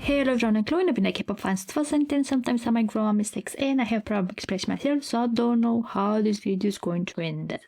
Hello everyone, I'm Chloe, I've been a K-pop fan since 2010. Sometimes I might grow on mistakes and I have problem expressing myself, so I don't know how this video is going to end.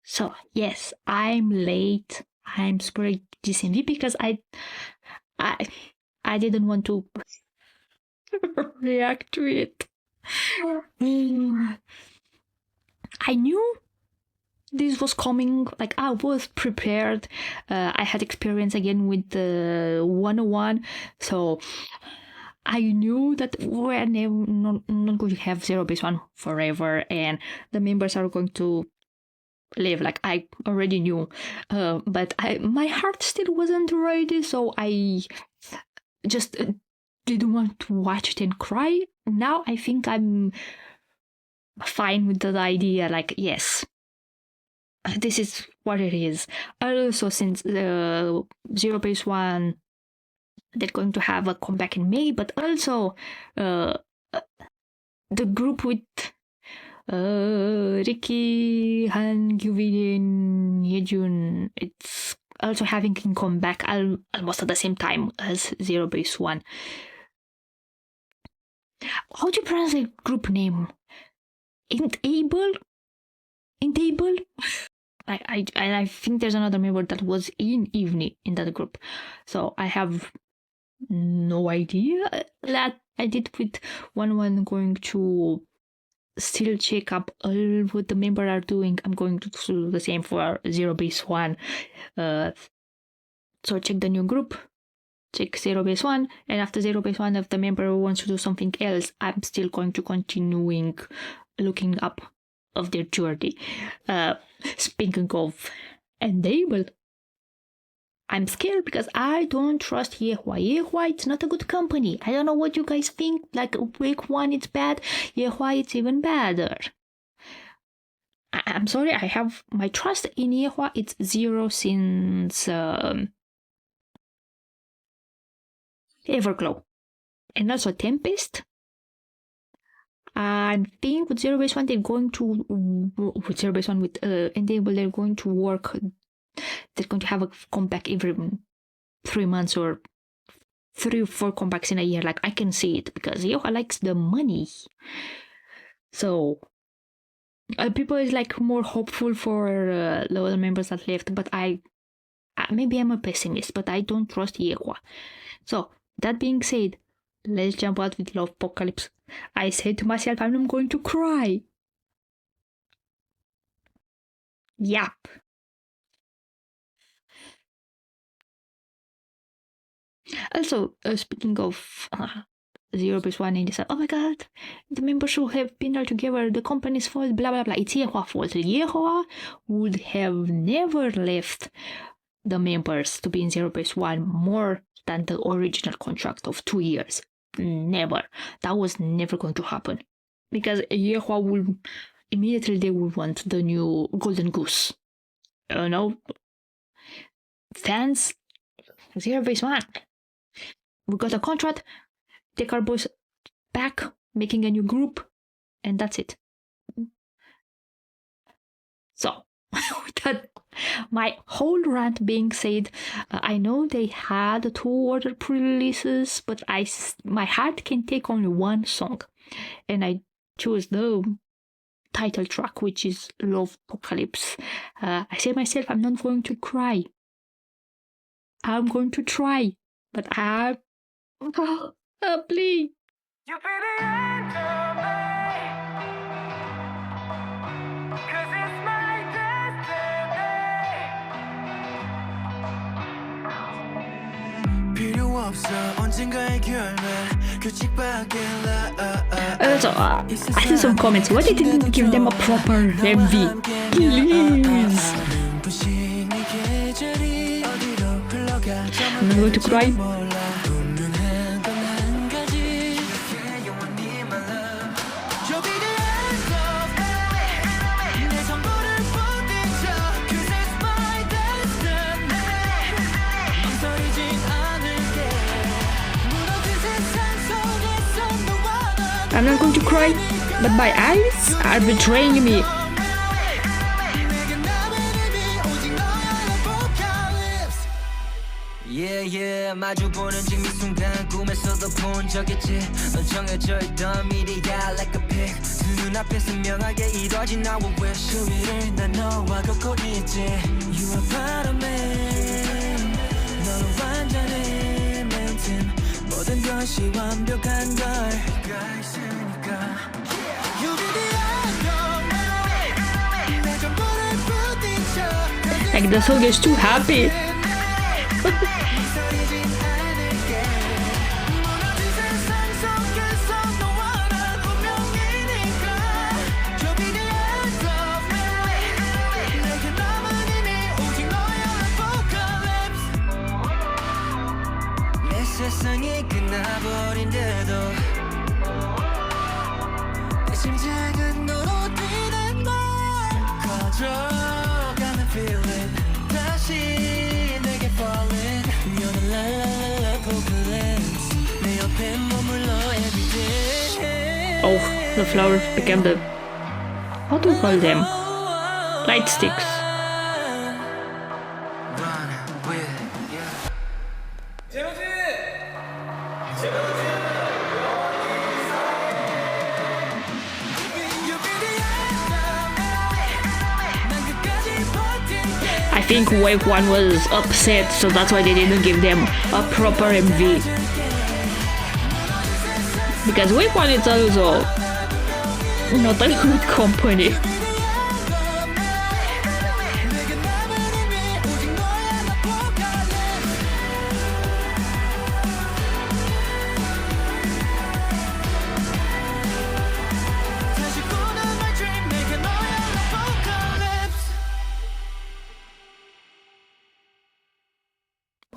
So yes, I'm late. I'm super DCMV because I didn't want to react to it. I knew this was coming, like I was prepared. I had experience again with the 101, so I knew that we're not going to have ZEROBASEONE forever and the members are going to live, like I already knew, but my heart still wasn't ready, so I just didn't want to watch it and cry. Now I think I'm fine with the idea, like yes, this is what it is. Also, since the ZEROBASEONE, they're going to have a comeback in May, but also the group with Ricky, Han, Gyubin, Yejun, it's also having a comeback almost at the same time as ZEROBASEONE. How do you pronounce the group name? Intable? I think there's another member that was in Evening in that group, so I have no idea. That I did with one going to still check up all what the members are doing. I'm going to do the same for ZEROBASEONE. So check the new group, check ZEROBASEONE, and after ZEROBASEONE, if the member wants to do something else, I'm still going to continuing looking up of their journey. Speaking of Enable, I'm scared because I don't trust Yehua. Yehua, it's not a good company. I don't know what you guys think. Like week 1 it's bad, Yehua it's even badder. I'm sorry, I have my trust in Yehua. It's zero since Everglow. And also Tempest. I think with ZEROBASEONE they're going to with ZEROBASEONE with Enable they're going to work. They're going to have a comeback every 3 months or 3 or 4 comebacks in a year. Like I can see it because Yoha likes the money. So people is like more hopeful for the other members that left, but maybe I'm a pessimist, but I don't trust Yehua. So that being said, let's jump out with LOVEPOCALYPSE. I said to myself, I'm going to cry. Yep. Also, speaking of ZEROBASEONE, and said, oh my god, the members should have been all together, the company's fault, blah blah blah. It's Yehua's fault. Yehua would have never left the members to be in ZEROBASEONE more than the original contract of 2 years. Never. That was never going to happen. Because Yehua will immediately they will want the new golden goose. You know? Fans, ZEROBASEONE. We got a contract, take our boys back, making a new group, and that's it. So, with that, my whole rant being said, I know they had 2 other pre-releases, but my heart can take only one song, and I chose the title track, which is LOVEPOCALYPSE. I say myself, I'm not going to cry. I'm going to try, but please. You be the end of me, 'cause it's my destiny. 필요 없어 언젠가의 결말 규칙밖에 Also, I see some comments. Why didn't give them a proper MV? Please. I'm not going to cry. I'm not going to cry, but my eyes are betraying me. Yeah yeah 마주보는 지금 이 순간 꿈에서도 본 적 있지 넌 정해져 있던 미래야 like a pig 두 눈앞에 선명하게 이루어진 나의 wish 그 위를 난 너와 걷고 있지 You are part of me 너는 완전해 mountain 모든 것이 완벽한 걸 가 있으니까 You be the outcome 내 전부를 부딪혀 Like the song is too happy. 세상이 끝나버린데도 내 심장은 너로 뛰는 걸 커져가는 feeling 다시 내게 falling You're the LOVEPOCALYPSE 내 옆에 머물러 everyday Oh, the flowers became the, how do you call them? Light sticks. Run with I think Wave 1 was upset, so that's why they didn't give them a proper MV. Because Wave 1 is also not a good company.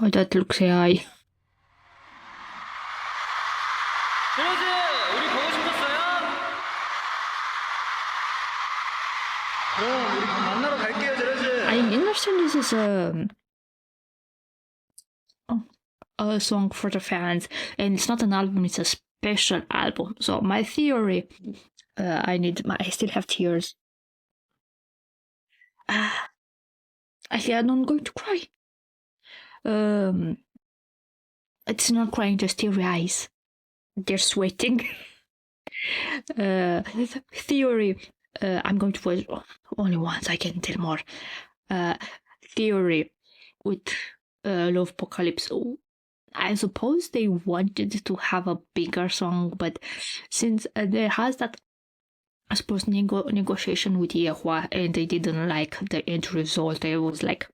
Oh, that looks AI. 제로즈 우리 보고 싶었어요? 그럼 우리 만나러 갈게요, 제로즈. I understand this is a song for the fans, and it's not an album, it's a special album. So my theory, I still have tears. I'm not going to cry. It's not crying, just teary eyes. They're sweating. Theory. I'm going to watch only once. I can tell more. Theory with LOVEPOCALYPSE. I suppose they wanted to have a bigger song, but since there has that, I suppose, negotiation with Yehua, and they didn't like the end result. It was like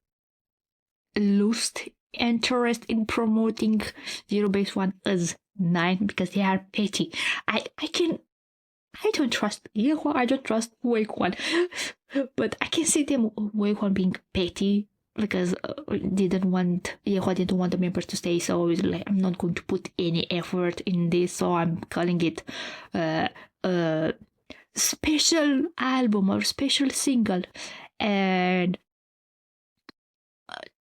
lost interest in promoting ZEROBASEONE as 9 because they are petty. I don't trust Yehua, I don't trust Wake One, but I can see them Wake One being petty because Yehua didn't want the members to stay, so it's like, I'm not going to put any effort in this, so I'm calling it a special album or special single, and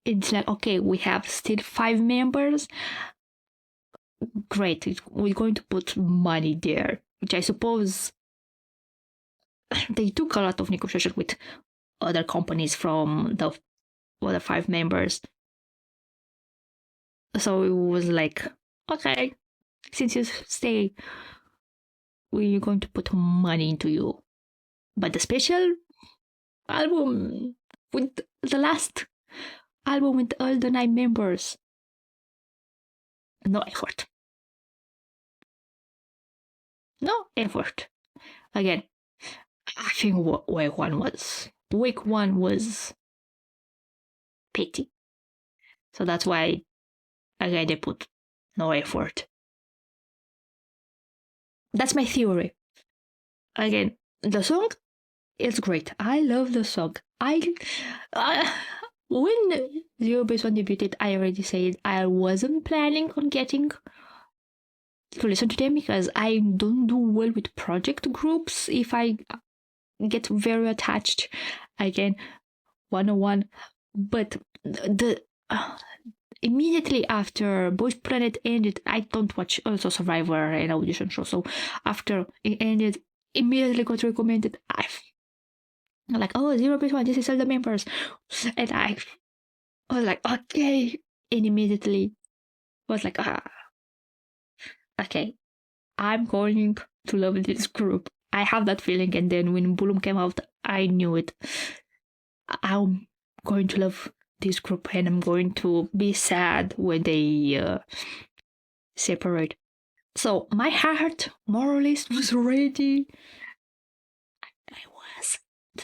it's like, okay, we have still 5 members. Great, we're going to put money there, which I suppose they took a lot of negotiation with other companies from the other 5 members. So it was like, okay, since you stay, we're going to put money into you. But the special album with the last album with all the 9 members, no effort. No effort. Again, I think Wake One was petty. So that's why again they put no effort. That's my theory. Again, the song is great. I love the song. When ZEROBASEONE debuted, I already said I wasn't planning on getting to listen to them because I don't do well with project groups if I get very attached. Again, 101. But the immediately after Boys Planet ended, I don't watch also Survivor and audition show. So after it ended, immediately got recommended. I'm like, oh, ZEROBASEONE, this is all the members. And I was like, okay, and immediately was like, okay, I'm going to love this group. I have that feeling, and then when Bloom came out, I knew it. I'm going to love this group, and I'm going to be sad when they separate. So my heart, more or less, was ready. I was.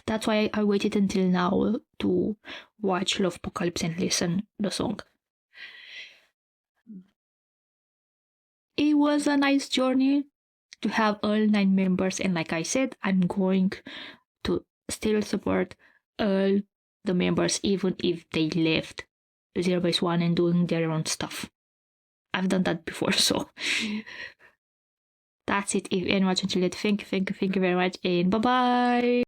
That's why I waited until now to watch LOVEPOCALYPSE and listen the song. It was a nice journey to have all 9 members, and like I said, I'm going to still support all the members even if they left ZEROBASEONE and doing their own stuff. I've done that before, so that's it. If anyone watched until yet, thank you very much, and bye bye.